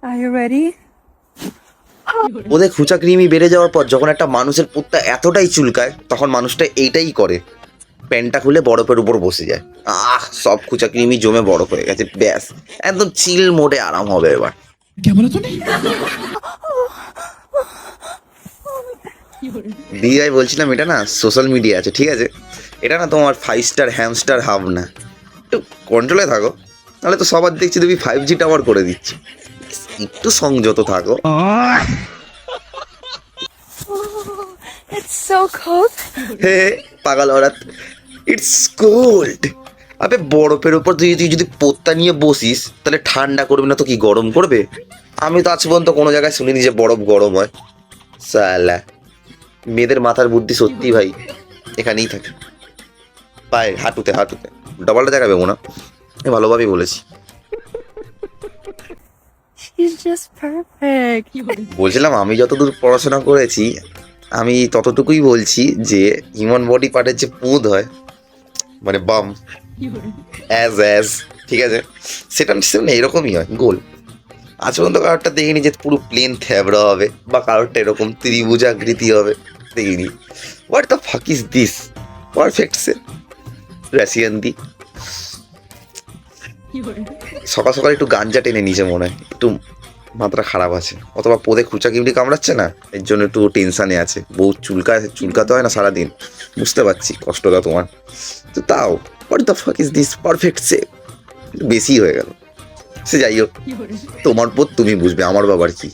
Are you ready? ওদের খুচা কৃমি বেড়ে যাওয়ার পর যখন একটা মানুষের পুত্তা এতটাই চুলকায় তখন মানুষটা এইটাই করে, প্যান্টটা খুলে বরফের উপর বসে যায়। সব খুচা কৃমি জমে বরফ হয়ে গেছে, ব্যাস একদম চিল মোডে আরাম হবে এবার। দিদিভাই বলছিলাম এটা না সোশ্যাল মিডিয়া আছে, ঠিক আছে, এটা না তোমার 5 স্টার হ্যামস্টার হাব না, একটু কন্ট্রোলে থাকো, নাহলে তো সবার দেখছি তুমি 5G টাওয়ার করে দিচ্ছি, একটু সংযত থাকো। It's so cold. হে পাগল ওরাত, ইটস কোল্ড। আবে বরফের উপর তুই যদি পোত্তা নিয়ে বসিস তাহলে ঠান্ডা করবে না তো কি গরম করবে? আমি তো আজ পর্যন্ত কোনো জায়গায় শুনিনি যে বরফ গরম হয়। সালা মেয়েদের মাথার বুদ্ধি সত্যি ভাই এখানেই থাকে, পায়ে হাঁটুতে হাঁটুতে ডবলটা জায়গা পেবো না, আমি ভালোভাবেই বলেছি। She's just perfect. বলছিলাম আমি যতদূর পড়াশোনা করেছি আমি ততটুকুই বলছি যে হিউম্যান বডি পার্টের যে পুঁদ হয় মানে বাম অ্যাজ ঠিক আছে, সেটা সেমনি এরকমই হয় গোল। আজ পর্যন্ত কারোরটা দেখিনি যে পুরো প্লেন থ্যাবড়া হবে বা কারোরটা এরকম ত্রিভুজাকৃতি হবে, দেখিনি। What the fuck is this? Perfect সে রাশিয়ান দি সকাল সকাল একটু গাঞ্জা টেনে নিচে মনে হয়, একটু মাত্রা খারাপ আছে, অথবা পোদে খুচা কিমড়ি কামড়াচ্ছে না, এর জন্য একটু টেনশানে আছে। বউ চুলকাতে হয় না সারাদিন, বুঝতে পারছি কষ্টটা তোমার, তো তাও what the fuck is this perfect সে বেশি হয়ে গেল। সে যাই হোক, তোমার পথ তুমি বুঝবে, আমার বাবার কি।